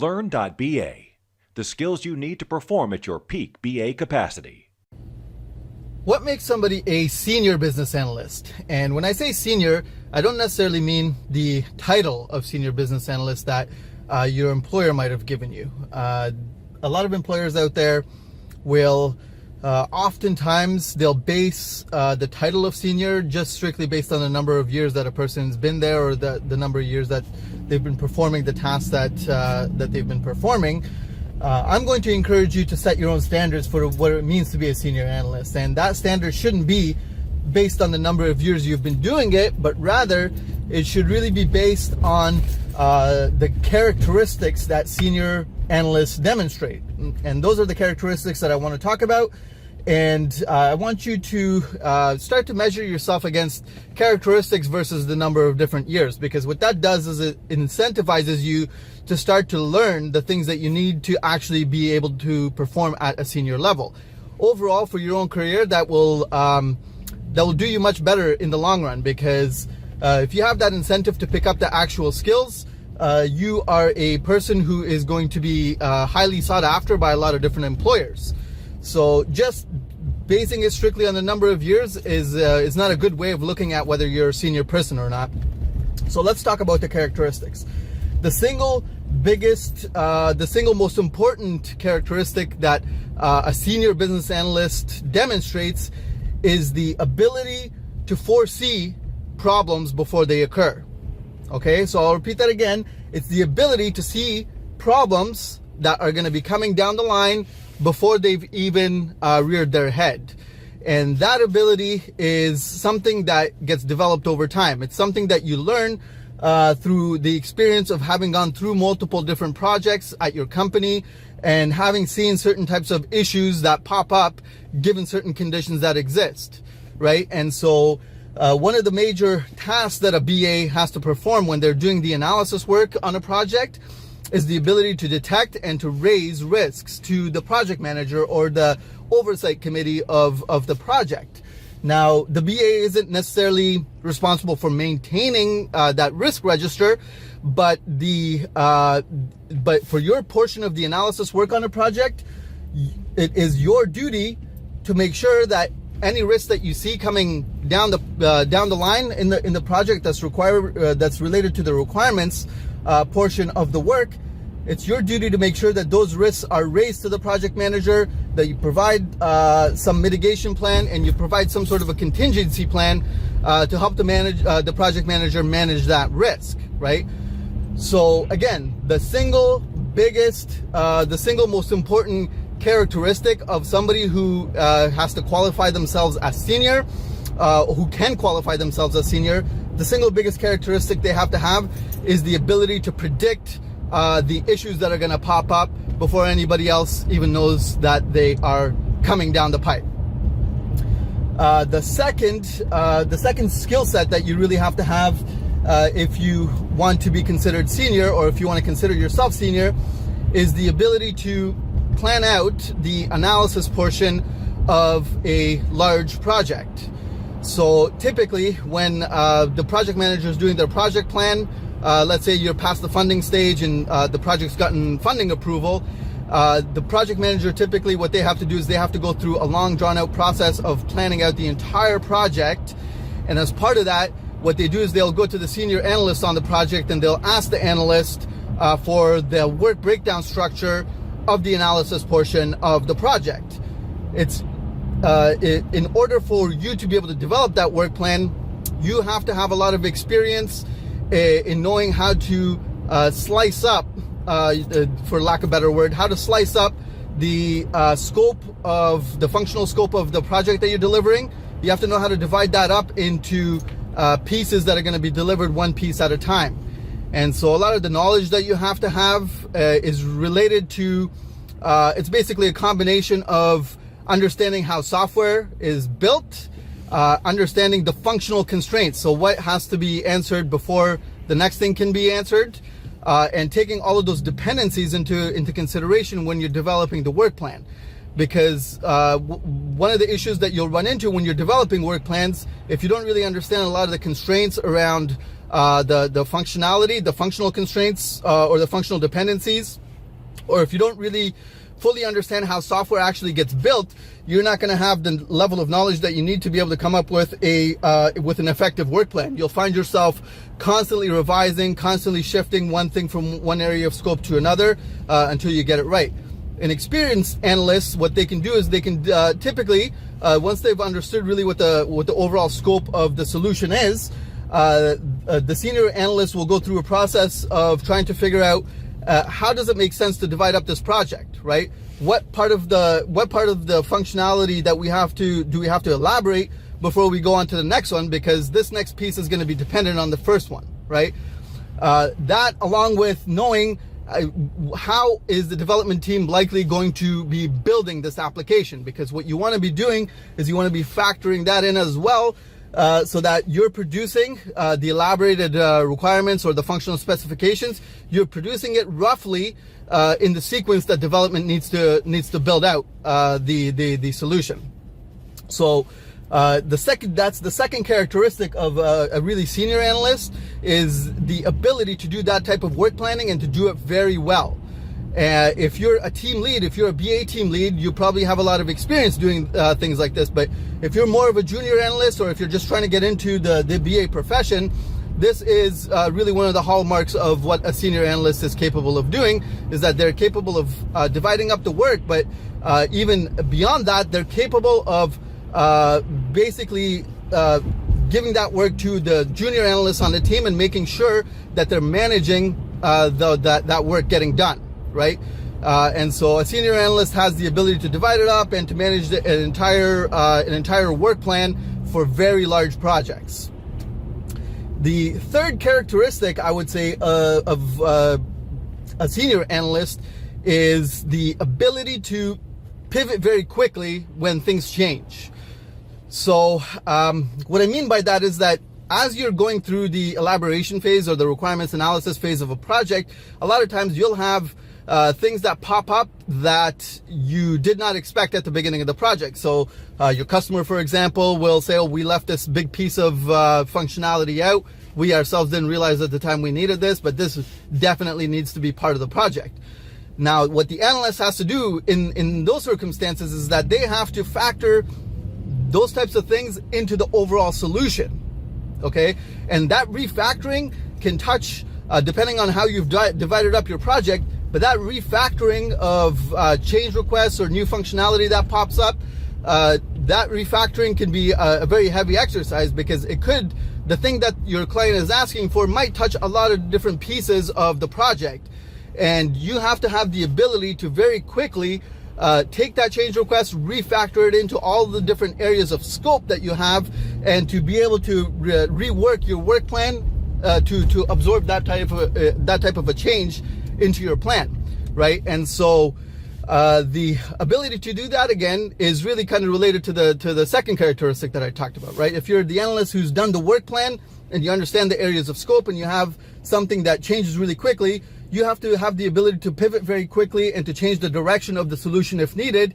LEARN.BA, the skills you need to perform at your peak BA capacity. What makes somebody a senior business analyst? And when I say senior, I don't necessarily mean the title of senior business analyst that your employer might have given you. A lot of employers out there will oftentimes they'll base the title of senior just strictly based on the number of years that a person's been there, or the number of years that they've been performing the tasks that they've been performing. I'm going to encourage you to set your own standards for what it means to be a senior analyst, and that standard shouldn't be based on the number of years you've been doing it, but rather it should really be based on the characteristics that senior analysts demonstrate. And those are the characteristics that I want to talk about. And I want you to start to measure yourself against characteristics versus the number of different years, because what that does is it incentivizes you to start to learn the things that you need to actually be able to perform at a senior level. Overall, for your own career, that will do you much better in the long run, because if you have that incentive to pick up the actual skills, you are a person who is going to be highly sought after by a lot of different employers. So just basing it strictly on the number of years is not a good way of looking at whether you're a senior person or not. So let's talk about the characteristics. The single most important characteristic that a senior business analyst demonstrates is the ability to foresee problems before they occur. Okay, so I'll repeat that again. It's the ability to see problems that are going to be coming down the line before they've even reared their head. And that ability is something that gets developed over time. It's something that you learn through the experience of having gone through multiple different projects at your company and having seen certain types of issues that pop up given certain conditions that exist, right? And so one of the major tasks that a BA has to perform when they're doing the analysis work on a project is the ability to detect and to raise risks to the project manager or the oversight committee of the project. Now, the BA isn't necessarily responsible for maintaining that risk register, but for your portion of the analysis work on a project, it is your duty to make sure that any risk that you see coming down the line in the project that's related to the requirements portion of the work, it's your duty to make sure that those risks are raised to the project manager, that you provide some mitigation plan, and you provide some sort of a contingency plan to help the project manager manage that risk, right? So again, the single most important characteristic of somebody who has to qualify themselves as senior, who can qualify themselves as senior, the single biggest characteristic they have to have is the ability to predict the issues that are going to pop up before anybody else even knows that they are coming down the pipe. The second skill set that you really have to have if you want to be considered senior, or if you want to consider yourself senior, is the ability to plan out the analysis portion of a large project. So typically when the project manager is doing their project plan, let's say you're past the funding stage and the project's gotten funding approval, the project manager, typically what they have to do is they have to go through a long drawn out process of planning out the entire project. And as part of that, what they do is they'll go to the senior analyst on the project and they'll ask the analyst for the work breakdown structure of the analysis portion of the project. It's in order for you to be able to develop that work plan, you have to have a lot of experience in knowing how to slice up, for lack of a better word, how to slice up the functional scope of the project that you're delivering. You have to know how to divide that up into pieces that are going to be delivered one piece at a time. And so a lot of the knowledge that you have to have is related to, it's basically a combination of understanding how software is built, understanding the functional constraints, so what has to be answered before the next thing can be answered, and taking all of those dependencies into consideration when you're developing the work plan. Because one of the issues that you'll run into when you're developing work plans, if you don't really understand a lot of the constraints around the functionality, the functional constraints, or the functional dependencies, or if you don't really fully understand how software actually gets built, you're not going to have the level of knowledge that you need to be able to come up with an effective work plan. You'll find yourself constantly revising, constantly shifting one thing from one area of scope to another until you get it right. An experienced analyst, what they can do is they can typically, once they've understood really what the overall scope of the solution is, the senior analyst will go through a process of trying to figure out how does it make sense to divide up this project, right? What part of the functionality that we have to elaborate before we go on to the next one, because this next piece is going to be dependent on the first one, right? That, along with knowing how is the development team likely going to be building this application, because what you want to be doing is you want to be factoring that in as well, so that you're producing the elaborated requirements or the functional specifications. You're producing it roughly in the sequence that development needs to build out the solution. So that's the second characteristic of a really senior analyst, is the ability to do that type of work planning and to do it very well. If you're a team lead, if you're a BA team lead, you probably have a lot of experience doing things like this. But if you're more of a junior analyst, or if you're just trying to get into the BA profession, this is really one of the hallmarks of what a senior analyst is capable of doing, is that they're capable of dividing up the work, but even beyond that, they're capable of basically giving that work to the junior analysts on the team and making sure that they're managing that work getting done. Right? And so a senior analyst has the ability to divide it up and to manage an entire work plan for very large projects. The third characteristic, I would say, of a senior analyst is the ability to pivot very quickly when things change. So what I mean by that is that as you're going through the elaboration phase or the requirements analysis phase of a project, a lot of times you'll have things that pop up that you did not expect at the beginning of the project. So your customer, for example, will say, oh, we left this big piece of functionality out. We ourselves didn't realize at the time we needed this, but this definitely needs to be part of the project. Now, what the analyst has to do in those circumstances is that they have to factor those types of things into the overall solution, okay? And that refactoring can touch, depending on how you've divided up your project, but that refactoring of change requests or new functionality that pops up, that refactoring can be a very heavy exercise, because the thing that your client is asking for might touch a lot of different pieces of the project. And you have to have the ability to very quickly take that change request, refactor it into all the different areas of scope that you have, and to be able to rework your work plan to absorb that type of a change into your plan, right? And so the ability to do that, again, is really kind of related to the second characteristic that I talked about, right? If you're the analyst who's done the work plan and you understand the areas of scope and you have something that changes really quickly, you have to have the ability to pivot very quickly and to change the direction of the solution if needed,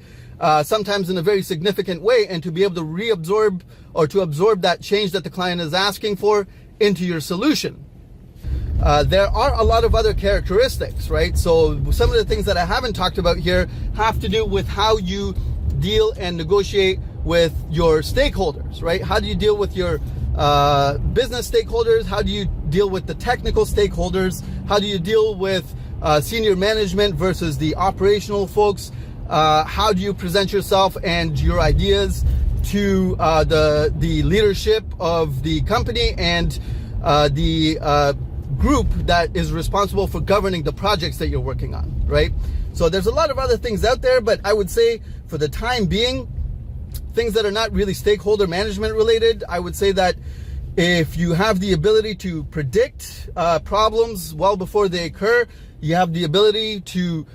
sometimes in a very significant way, and to be able to reabsorb or to absorb that change that the client is asking for into your solution. There are a lot of other characteristics, right? So some of the things that I haven't talked about here have to do with how you deal and negotiate with your stakeholders, right? How do you deal with your business stakeholders? How do you deal with the technical stakeholders? How do you deal with senior management versus the operational folks? How do you present yourself and your ideas to the leadership of the company and the group that is responsible for governing the projects that you're working on, right? So there's a lot of other things out there, but I would say for the time being, things that are not really stakeholder management related, I would say that if you have the ability to predict problems well before they occur, you have the ability to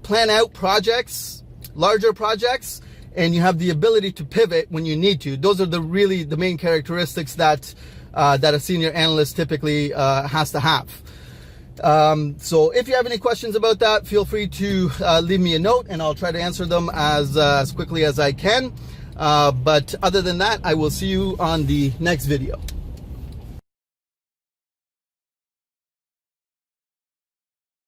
plan out projects, larger projects, and you have the ability to pivot when you need to. Those are the main characteristics that a senior analyst typically has to have. So if you have any questions about that, feel free to leave me a note and I'll try to answer them as quickly as I can. But other than that, I will see you on the next video.